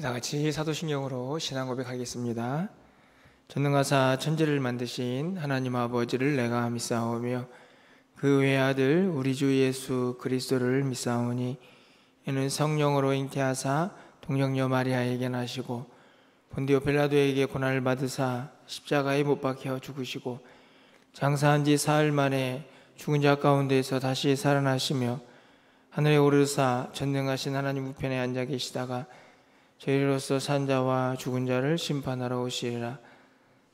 다 같이 사도신경으로 신앙 고백하겠습니다. 전능하사 천지를 만드신 하나님 아버지를 내가 믿사오며 그 외아들 우리 주 예수 그리스도를 믿사오니 이는 성령으로 잉태하사 동정녀 마리아에게 나시고 본디오 빌라도에게 고난을 받으사 십자가에 못 박혀 죽으시고 장사한 지 사흘 만에 죽은 자 가운데서 다시 살아나시며 하늘에 오르사 전능하신 하나님 우편에 앉아 계시다가 저희로서 산 자와 죽은 자를 심판하러 오시리라.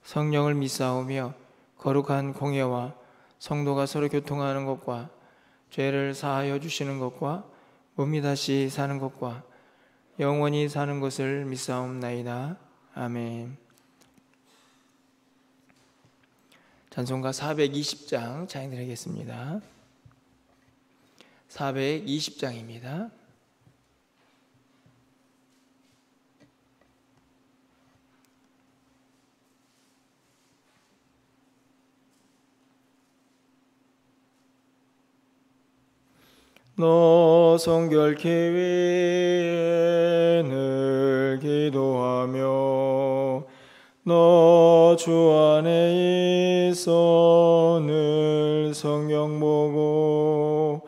성령을 믿사오며 거룩한 공예와 성도가 서로 교통하는 것과 죄를 사하여 주시는 것과 몸이 다시 사는 것과 영원히 사는 것을 믿사옵나이다. 아멘. 찬송가 420장 찬양드리겠습니다. 420장입니다. 너 성결케 위에 늘 기도하며 너 주 안에 있어 늘 성경 보고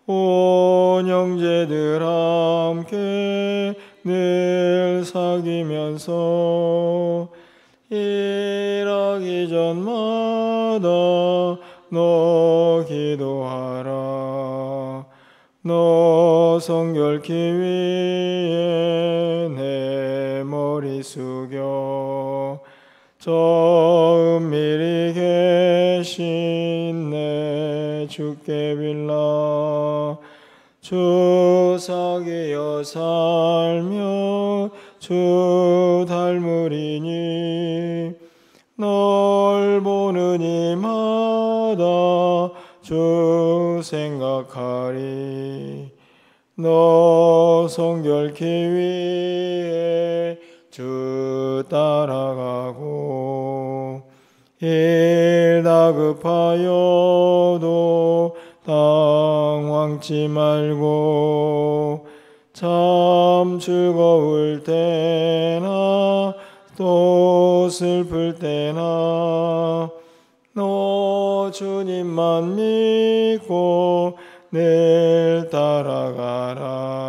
온 형제들 함께 늘 사귀면서 일하기 전마다 너 기도하라. 너 성결케 위에 내 머리 숙여 저 은밀히 계신 내 주께 빌라. 주 사귀어 살며 주 닮으리니 널 보는 이마다 주 생각하리. 너 성결케 위에 주 따라가고 일 다급하여도 당황치 말고 참 즐거울 때나 또 슬플 때나 너 주님만 믿고 늘 따라가라.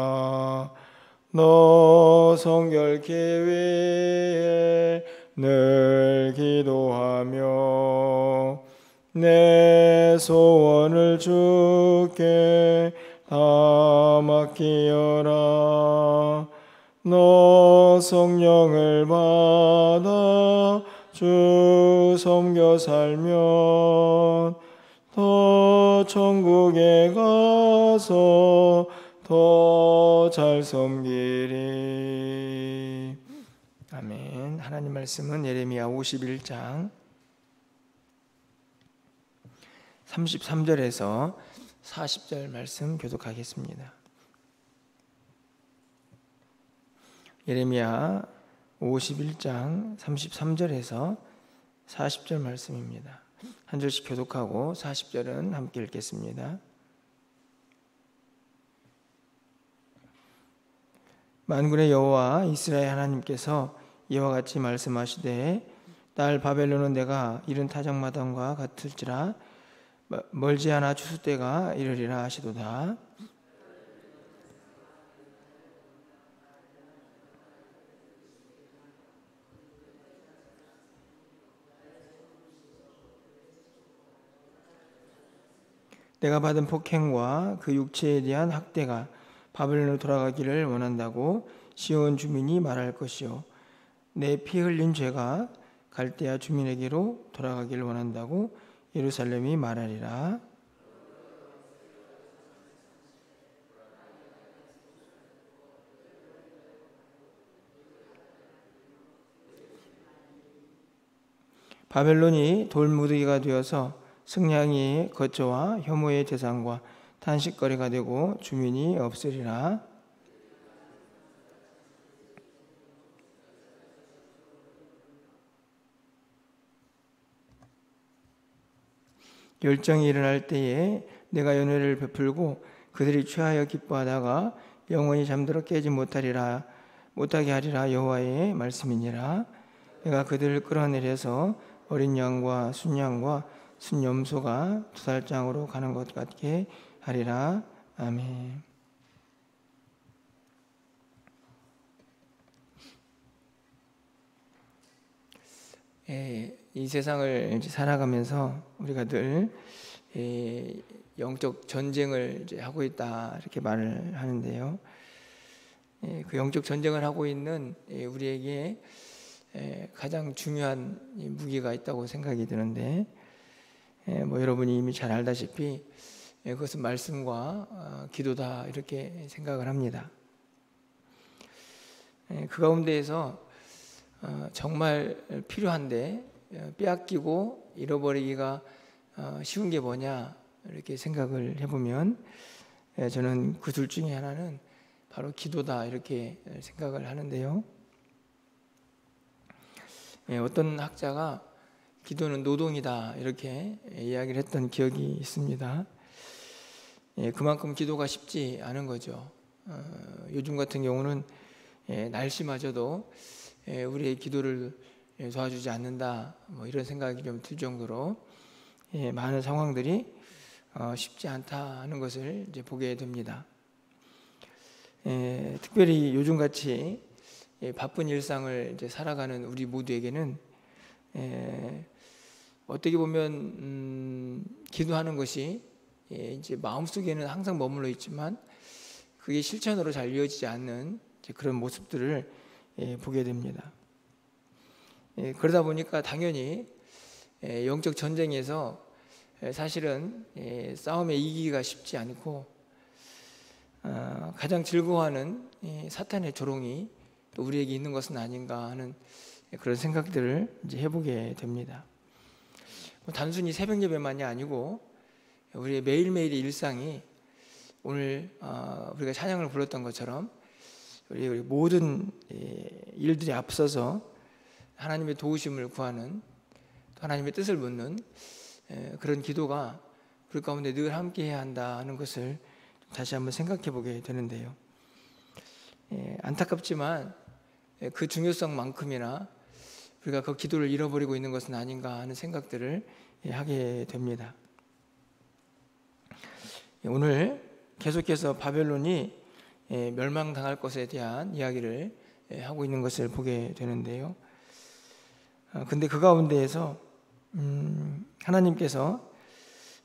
너 성결케 위에 늘 기도하며 내 소원을 주께 다 맡기어라. 너 성령을 받아 주 섬겨 살면 더 천국에 가서 더 잘 섬기리. 아멘. 하나님 말씀은 예레미야 51장 33절에서 40절 말씀 교독하겠습니다. 예레미야 51장 33절에서 40절 말씀입니다. 한 절씩 교독하고 40절은 함께 읽겠습니다. 만군의 여호와 이스라엘 하나님께서 이와 같이 말씀하시되 딸 바벨론은 내가 이른 타작마당과 같을지라 멀지 않아 추수 때가 이르리라 하시도다. 내가 받은 폭행과 그 육체에 대한 학대가 바벨론으로 돌아가기를 원한다고 시온 주민이 말할 것이요 내 피 흘린 죄가 갈대아 주민에게로 돌아가기를 원한다고 예루살렘이 말하리라. 바벨론이 돌무더기가 되어서 승냥이의 거처와 혐오의 대상과 탄식거리가 되고 주민이 없으리라. 열정이 일어날 때에 내가 연회를 베풀고 그들이 취하여 기뻐하다가 영원히 잠들어 깨지 못하리라. 못하게 하리라. 여호와의 말씀이니라. 내가 그들을 끌어내려서 어린 양과 순양과 순염소가 두살장으로 가는 것 같게 하리라. 아멘. 이 세상을 이제 살아가면서 우리가 늘 영적 전쟁을 이제 하고 있다 이렇게 말을 하는데요. 그 영적 전쟁을 하고 있는 우리에게 가장 중요한 무기가 있다고 생각이 드는데, 뭐 여러분이 이미 잘 알다시피 그것은 말씀과 기도다 이렇게 생각을 합니다. 그 가운데에서 정말 필요한데 빼앗기고 잃어버리기가 쉬운 게 뭐냐 이렇게 생각을 해보면 저는 그 둘 중에 하나는 바로 기도다 이렇게 생각을 하는데요. 어떤 학자가 기도는 노동이다 이렇게 이야기를 했던 기억이 있습니다. 그만큼 기도가 쉽지 않은 거죠. 요즘 같은 경우는 날씨마저도 우리의 기도를 도와주지 않는다 뭐 이런 생각이 좀 들 정도로 많은 상황들이 쉽지 않다 하는 것을 이제 보게 됩니다. 특별히 요즘같이 바쁜 일상을 이제 살아가는 우리 모두에게는 어떻게 보면 기도하는 것이 이제 마음속에는 항상 머물러 있지만 그게 실천으로 잘 이어지지 않는 그런 모습들을 보게 됩니다. 그러다 보니까 당연히 영적 전쟁에서 사실은 싸움에 이기기가 쉽지 않고 가장 즐거워하는 사탄의 조롱이 또 우리에게 있는 것은 아닌가 하는 그런 생각들을 이제 해보게 됩니다. 단순히 새벽 예배만이 아니고 우리의 매일매일의 일상이 오늘 우리가 찬양을 불렀던 것처럼 우리 모든 일들이 앞서서 하나님의 도우심을 구하는 또 하나님의 뜻을 묻는 그런 기도가 우리 가운데 늘 함께 해야 한다 하는 것을 다시 한번 생각해 보게 되는데요. 안타깝지만 그 중요성만큼이나 우리가 그 기도를 잃어버리고 있는 것은 아닌가 하는 생각들을 하게 됩니다. 오늘 계속해서 바벨론이 멸망당할 것에 대한 이야기를 하고 있는 것을 보게 되는데요. 근데 그 가운데에서 하나님께서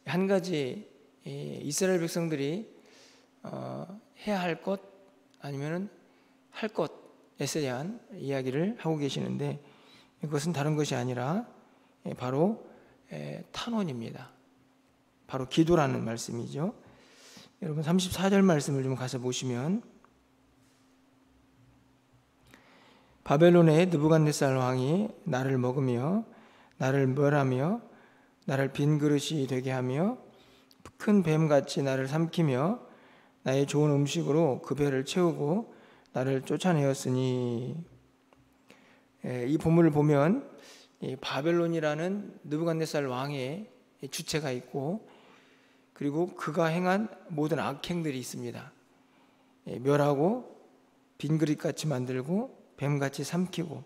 한 가지 이스라엘 백성들이 해야 할 것 아니면 할 것에 대한 이야기를 하고 계시는데, 이것은 다른 것이 아니라 바로 탄원입니다. 바로 기도라는 말씀이죠. 여러분 34절 말씀을 좀 가서 보시면, 바벨론의 느부갓네살 왕이 나를 먹으며 나를 멸하며 나를 빈 그릇이 되게 하며 큰 뱀같이 나를 삼키며 나의 좋은 음식으로 그 배를 채우고 나를 쫓아내었으니. 이 본문을 보면 바벨론이라는 느부갓네살 왕의 주체가 있고, 그리고 그가 행한 모든 악행들이 있습니다. 멸하고 빈 그릇같이 만들고 뱀같이 삼키고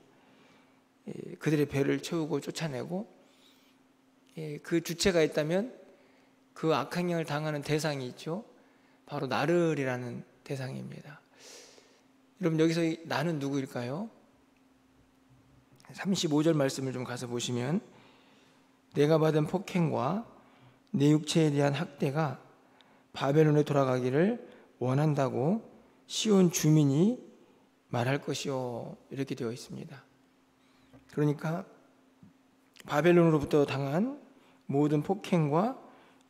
그들의 배를 채우고 쫓아내고, 그 주체가 있다면 그 악행을 당하는 대상이 있죠. 바로 나를이라는 대상입니다. 여러분 여기서 나는 누구일까요? 35절 말씀을 좀 가서 보시면, 내가 받은 폭행과 내 육체에 대한 학대가 바벨론에 돌아가기를 원한다고 시온 주민이 말할 것이요 이렇게 되어 있습니다. 그러니까 바벨론으로부터 당한 모든 폭행과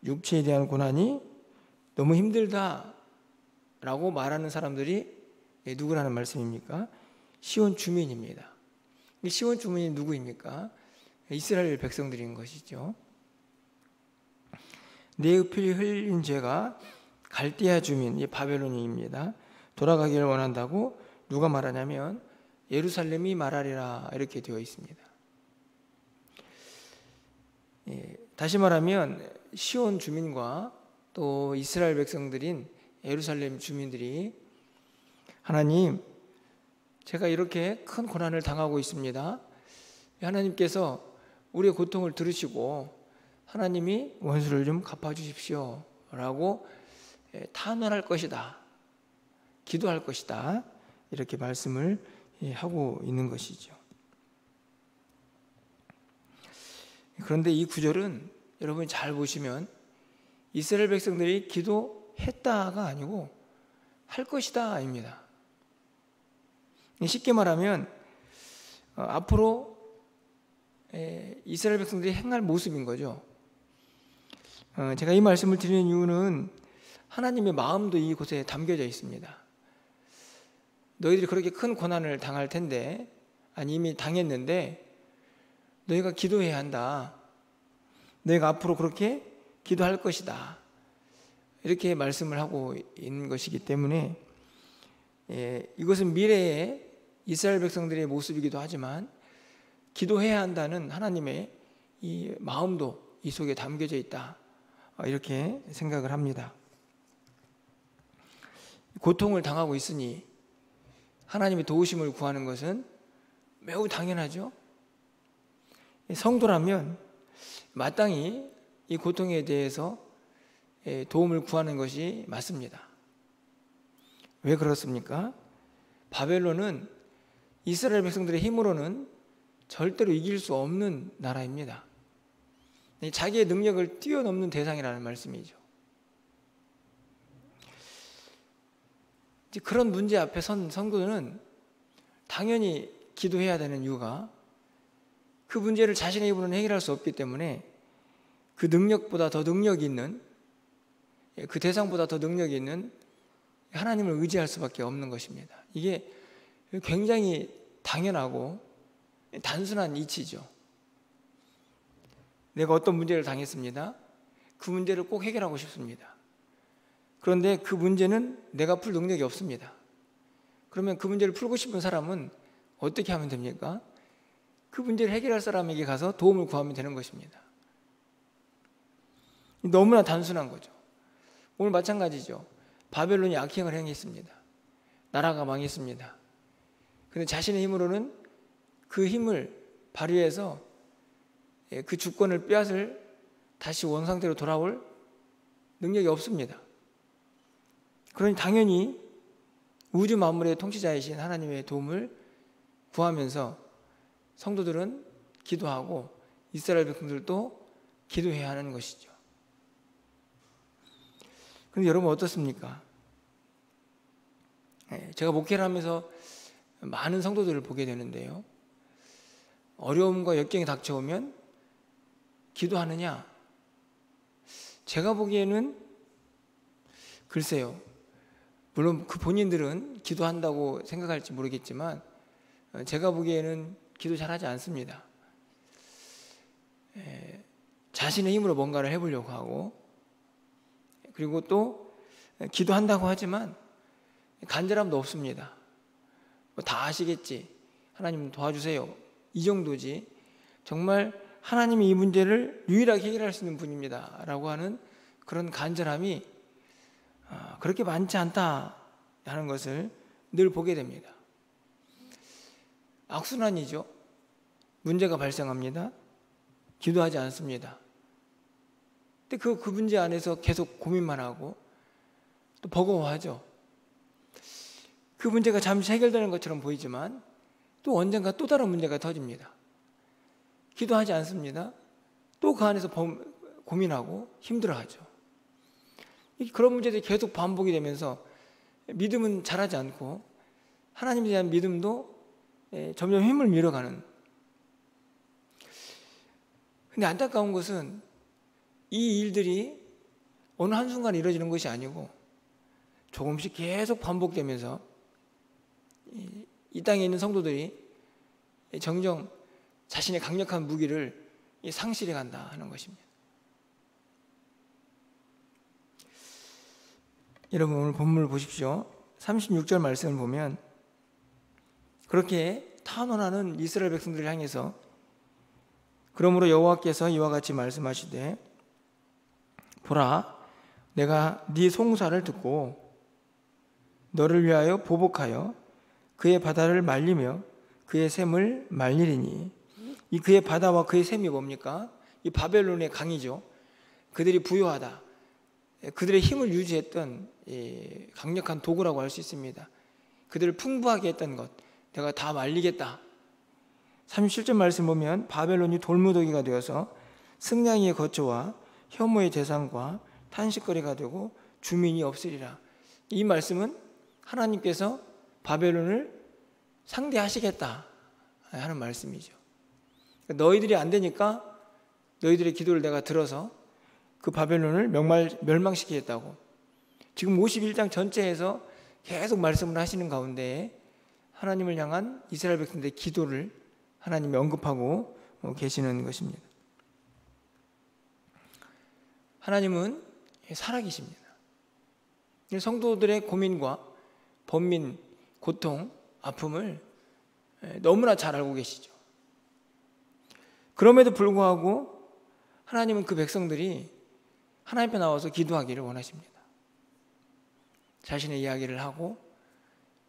육체에 대한 고난이 너무 힘들다라고 말하는 사람들이 누구라는 말씀입니까? 시온 주민입니다. 시온 주민이 누구입니까? 이스라엘 백성들인 것이죠. 내 피 흘린 죄가 갈대아 주민, 이 바벨론입니다. 돌아가기를 원한다고 누가 말하냐면 예루살렘이 말하리라 이렇게 되어 있습니다. 다시 말하면 시온 주민과 또 이스라엘 백성들인 예루살렘 주민들이 하나님, 제가 이렇게 큰 고난을 당하고 있습니다. 하나님께서 우리의 고통을 들으시고 하나님이 원수를 좀 갚아주십시오 라고 탄원할 것이다, 기도할 것이다, 이렇게 말씀을 하고 있는 것이죠. 그런데 이 구절은 여러분이 잘 보시면 이스라엘 백성들이 기도했다가 아니고 할 것이다 아닙니다. 쉽게 말하면 앞으로 이스라엘 백성들이 행할 모습인 거죠. 제가 이 말씀을 드리는 이유는 하나님의 마음도 이곳에 담겨져 있습니다. 너희들이 그렇게 큰 고난을 당할 텐데, 아니 이미 당했는데 너희가 기도해야 한다. 너희가 앞으로 그렇게 기도할 것이다. 이렇게 말씀을 하고 있는 것이기 때문에 이것은 미래의 이스라엘 백성들의 모습이기도 하지만 기도해야 한다는 하나님의 이 마음도 이 속에 담겨져 있다, 이렇게 생각을 합니다. 고통을 당하고 있으니 하나님의 도우심을 구하는 것은 매우 당연하죠. 성도라면 마땅히 이 고통에 대해서 도움을 구하는 것이 맞습니다. 왜 그렇습니까? 바벨론은 이스라엘 백성들의 힘으로는 절대로 이길 수 없는 나라입니다. 자기의 능력을 뛰어넘는 대상이라는 말씀이죠. 그런 문제 앞에 선 성도는 당연히 기도해야 되는 이유가 그 문제를 자신의 힘으로는 해결할 수 없기 때문에 그 능력보다 더 능력이 있는, 그 대상보다 더 능력이 있는 하나님을 의지할 수밖에 없는 것입니다. 이게 굉장히 당연하고 단순한 이치죠. 내가 어떤 문제를 당했습니다. 그 문제를 꼭 해결하고 싶습니다. 그런데 그 문제는 내가 풀 능력이 없습니다. 그러면 그 문제를 풀고 싶은 사람은 어떻게 하면 됩니까? 그 문제를 해결할 사람에게 가서 도움을 구하면 되는 것입니다. 너무나 단순한 거죠. 오늘 마찬가지죠. 바벨론이 악행을 행했습니다. 나라가 망했습니다. 그런데 자신의 힘으로는 그 힘을 발휘해서 그 주권을 빼앗을, 다시 원상태로 돌아올 능력이 없습니다. 그러니 당연히 우주 만물의 통치자이신 하나님의 도움을 구하면서 성도들은 기도하고 이스라엘 백성들도 기도해야 하는 것이죠. 그런데 여러분 어떻습니까? 제가 목회를 하면서 많은 성도들을 보게 되는데요, 어려움과 역경이 닥쳐오면 기도하느냐? 제가 보기에는 글쎄요, 물론 그 본인들은 기도한다고 생각할지 모르겠지만 제가 보기에는 기도 잘하지 않습니다. 자신의 힘으로 뭔가를 해보려고 하고, 그리고 또 기도한다고 하지만 간절함도 없습니다. 다 아시겠지, 하나님 도와주세요, 이 정도지, 정말 하나님이 이 문제를 유일하게 해결할 수 있는 분입니다 라고 하는 그런 간절함이 그렇게 많지 않다 하는 것을 늘 보게 됩니다. 악순환이죠. 문제가 발생합니다. 기도하지 않습니다. 근데 그 문제 안에서 계속 고민만 하고 또 버거워하죠. 그 문제가 잠시 해결되는 것처럼 보이지만 또 언젠가 또 다른 문제가 터집니다. 기도하지 않습니다. 또 그 안에서 고민하고 힘들어하죠. 그런 문제들이 계속 반복이 되면서 믿음은 자라지 않고 하나님에 대한 믿음도 점점 힘을 밀어가는. 근데 안타까운 것은 이 일들이 어느 한순간에 이루어지는 것이 아니고 조금씩 계속 반복되면서 이 땅에 있는 성도들이 점점 자신의 강력한 무기를 상실해 간다 하는 것입니다. 여러분 오늘 본문을 보십시오. 36절 말씀을 보면 그렇게 탄원하는 이스라엘 백성들을 향해서 그러므로 여호와께서 이와 같이 말씀하시되 보라 내가 네 송사를 듣고 너를 위하여 보복하여 그의 바다를 말리며 그의 샘을 말리리니. 이 그의 바다와 그의 샘이 뭡니까? 이 바벨론의 강이죠. 그들이 부유하다, 그들의 힘을 유지했던 강력한 도구라고 할 수 있습니다. 그들을 풍부하게 했던 것, 내가 다 말리겠다. 37절 말씀 보면 바벨론이 돌무더기가 되어서 승냥이의 거처와 혐오의 대상과 탄식거리가 되고 주민이 없으리라. 이 말씀은 하나님께서 바벨론을 상대하시겠다 하는 말씀이죠. 너희들이 안 되니까 너희들의 기도를 내가 들어서 그 바벨론을 멸망시키겠다고. 지금 51장 전체에서 계속 말씀을 하시는 가운데 하나님을 향한 이스라엘 백성들의 기도를 하나님이 언급하고 계시는 것입니다. 하나님은 살아계십니다. 성도들의 고민과 번민, 고통, 아픔을 너무나 잘 알고 계시죠. 그럼에도 불구하고 하나님은 그 백성들이 하나님 앞에 나와서 기도하기를 원하십니다. 자신의 이야기를 하고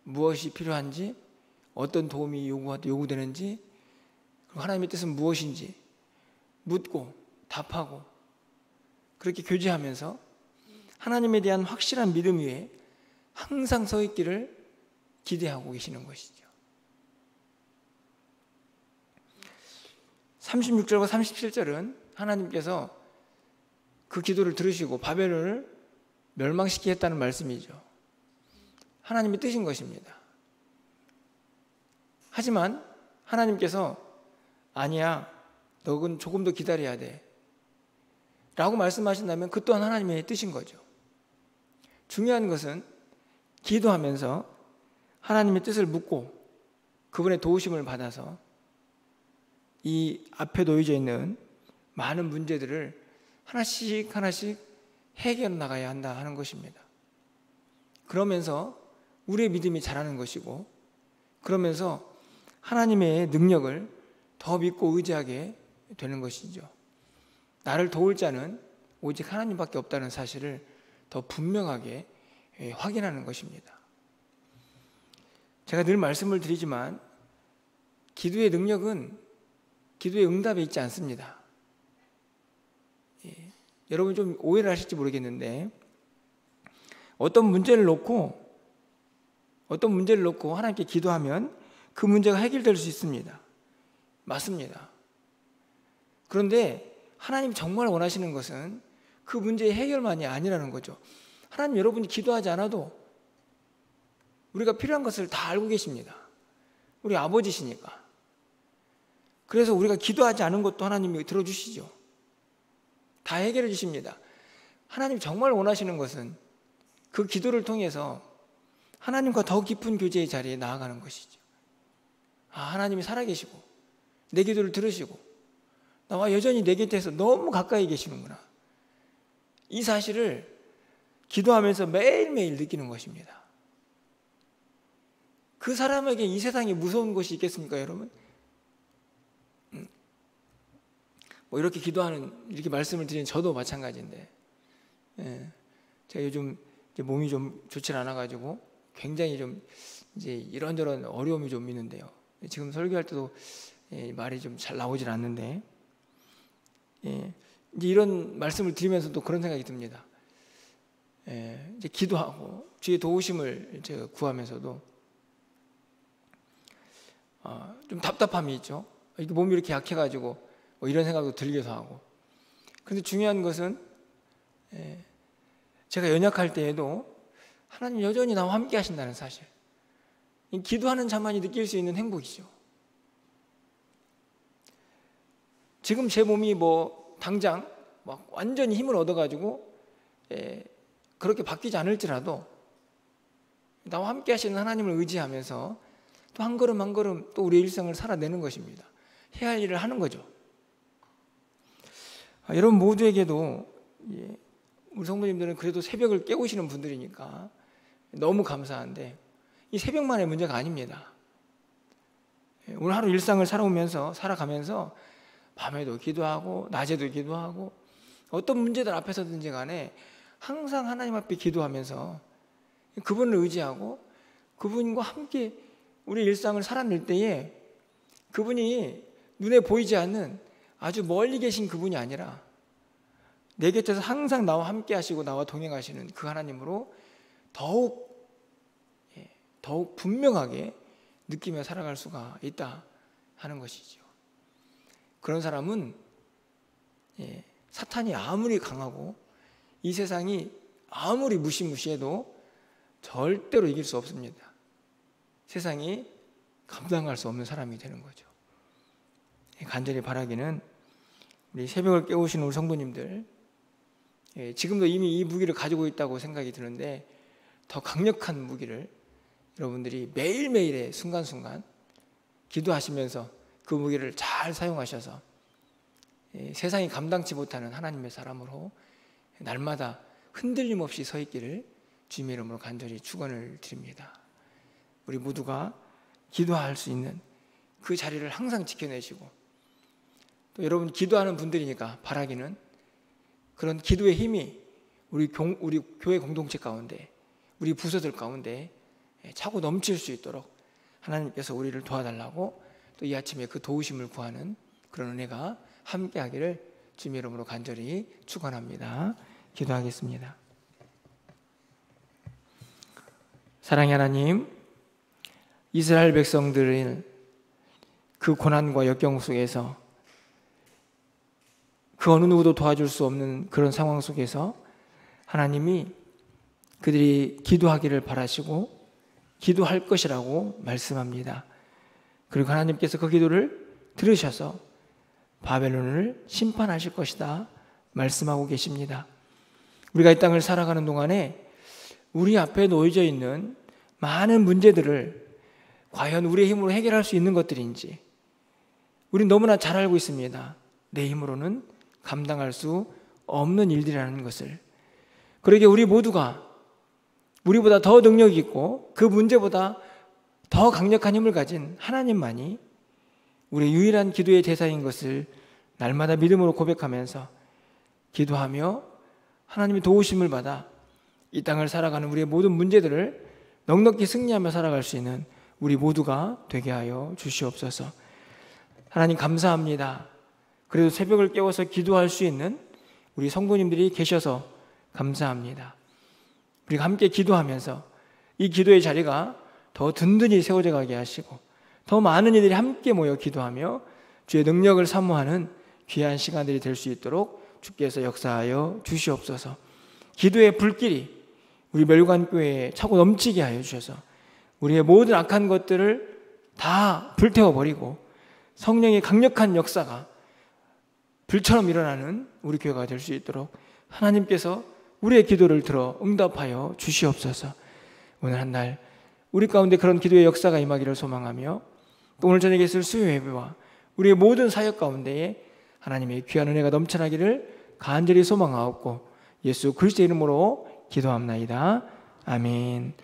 무엇이 필요한지, 어떤 도움이 요구되는지, 그리고 하나님의 뜻은 무엇인지 묻고 답하고 그렇게 교제하면서 하나님에 대한 확실한 믿음 위에 항상 서 있기를 기대하고 계시는 것이죠. 36절과 37절은 하나님께서 그 기도를 들으시고 바벨론을 멸망시키겠다는 말씀이죠. 하나님의 뜻인 것입니다. 하지만 하나님께서 아니야, 너는 조금 더 기다려야 돼 라고 말씀하신다면 그 또한 하나님의 뜻인 거죠. 중요한 것은 기도하면서 하나님의 뜻을 묻고 그분의 도우심을 받아서 이 앞에 놓여져 있는 많은 문제들을 하나씩 하나씩 해결해 나가야 한다 하는 것입니다. 그러면서 우리의 믿음이 자라는 것이고, 그러면서 하나님의 능력을 더 믿고 의지하게 되는 것이죠. 나를 도울 자는 오직 하나님밖에 없다는 사실을 더 분명하게 확인하는 것입니다. 제가 늘 말씀을 드리지만 기도의 능력은 기도의 응답에 있지 않습니다. 여러분 좀 오해를 하실지 모르겠는데 어떤 문제를 놓고 하나님께 기도하면 그 문제가 해결될 수 있습니다. 맞습니다. 그런데 하나님이 정말 원하시는 것은 그 문제의 해결만이 아니라는 거죠. 하나님, 여러분이 기도하지 않아도 우리가 필요한 것을 다 알고 계십니다. 우리 아버지시니까. 그래서 우리가 기도하지 않은 것도 하나님이 들어주시죠. 다 해결해 주십니다. 하나님 정말 원하시는 것은 그 기도를 통해서 하나님과 더 깊은 교제의 자리에 나아가는 것이죠. 하나님이 살아계시고 내 기도를 들으시고 나와 여전히 내 곁에서 너무 가까이 계시는구나. 이 사실을 기도하면서 매일매일 느끼는 것입니다. 그 사람에게 이 세상에 무서운 것이 있겠습니까, 여러분? 뭐 이렇게 이렇게 말씀을 드리는 저도 마찬가지인데, 제가 요즘 몸이 좀 좋지 않아가지고 굉장히 좀 이제 이런저런 어려움이 좀 있는데요. 지금 설교할 때도 말이 좀 잘 나오질 않는데, 이제 이런 말씀을 드리면서도 그런 생각이 듭니다. 이제 기도하고 주의 도우심을 제가 구하면서도 좀 답답함이 있죠. 이게 몸이 이렇게 약해가지고 뭐 이런 생각도 들기도 하고. 그런데 중요한 것은 제가 연약할 때에도 하나님 여전히 나와 함께 하신다는 사실. 기도하는 자만이 느낄 수 있는 행복이죠. 지금 제 몸이 뭐 당장 막 완전히 힘을 얻어가지고 그렇게 바뀌지 않을지라도 나와 함께 하시는 하나님을 의지하면서 또 한 걸음 한 걸음 또 우리의 일상을 살아내는 것입니다. 해야 할 일을 하는 거죠. 여러분 모두에게도 우리 성도님들은 그래도 새벽을 깨우시는 분들이니까 너무 감사한데 이 새벽만의 문제가 아닙니다. 오늘 하루 일상을 살아가면서 밤에도 기도하고 낮에도 기도하고 어떤 문제들 앞에서든지 간에 항상 하나님 앞에 기도하면서 그분을 의지하고 그분과 함께 우리 일상을 살아낼 때에 그분이 눈에 보이지 않는 아주 멀리 계신 그분이 아니라 내 곁에서 항상 나와 함께 하시고 나와 동행하시는 그 하나님으로 더욱 분명하게 느끼며 살아갈 수가 있다 하는 것이죠. 그런 사람은 사탄이 아무리 강하고 이 세상이 아무리 무시무시해도 절대로 이길 수 없습니다. 세상이 감당할 수 없는 사람이 되는 거죠. 간절히 바라기는 우리 새벽을 깨우시는 우리 성도님들, 지금도 이미 이 무기를 가지고 있다고 생각이 드는데 더 강력한 무기를 여러분들이 매일매일의 순간순간 기도하시면서 그 무기를 잘 사용하셔서 세상이 감당치 못하는 하나님의 사람으로 날마다 흔들림 없이 서 있기를 주님의 이름으로 간절히 축원을 드립니다. 우리 모두가 기도할 수 있는 그 자리를 항상 지켜내시고, 또 여러분 기도하는 분들이니까 바라기는 그런 기도의 힘이 우리 교회 공동체 가운데, 우리 부서들 가운데 차고 넘칠 수 있도록 하나님께서 우리를 도와달라고 또 이 아침에 그 도우심을 구하는 그런 은혜가 함께하기를 주님의 이름으로 간절히 축원합니다. 기도하겠습니다. 사랑의 하나님, 이스라엘 백성들은 그 고난과 역경 속에서 그 어느 누구도 도와줄 수 없는 그런 상황 속에서 하나님이 그들이 기도하기를 바라시고 기도할 것이라고 말씀합니다. 그리고 하나님께서 그 기도를 들으셔서 바벨론을 심판하실 것이다 말씀하고 계십니다. 우리가 이 땅을 살아가는 동안에 우리 앞에 놓여져 있는 많은 문제들을 과연 우리의 힘으로 해결할 수 있는 것들인지 우리는 너무나 잘 알고 있습니다. 내 힘으로는 감당할 수 없는 일들이라는 것을. 그러기에 우리 모두가 우리보다 더 능력이 있고 그 문제보다 더 강력한 힘을 가진 하나님만이 우리의 유일한 기도의 대상인 것을 날마다 믿음으로 고백하면서 기도하며 하나님의 도우심을 받아 이 땅을 살아가는 우리의 모든 문제들을 넉넉히 승리하며 살아갈 수 있는 우리 모두가 되게 하여 주시옵소서. 하나님 감사합니다. 그래도 새벽을 깨워서 기도할 수 있는 우리 성도님들이 계셔서 감사합니다. 우리가 함께 기도하면서 이 기도의 자리가 더 든든히 세워져 가게 하시고 더 많은 이들이 함께 모여 기도하며 주의 능력을 사모하는 귀한 시간들이 될 수 있도록 주께서 역사하여 주시옵소서. 기도의 불길이 우리 멸관교회에 차고 넘치게 하여 주셔서 우리의 모든 악한 것들을 다 불태워버리고 성령의 강력한 역사가 불처럼 일어나는 우리 교회가 될 수 있도록 하나님께서 우리의 기도를 들어 응답하여 주시옵소서. 오늘 한 날 우리 가운데 그런 기도의 역사가 임하기를 소망하며 또 오늘 저녁에 있을 수요 예배와 우리의 모든 사역 가운데에 하나님의 귀한 은혜가 넘쳐나기를 간절히 소망하옵고 예수 그리스도의 이름으로 기도합나이다. 아멘.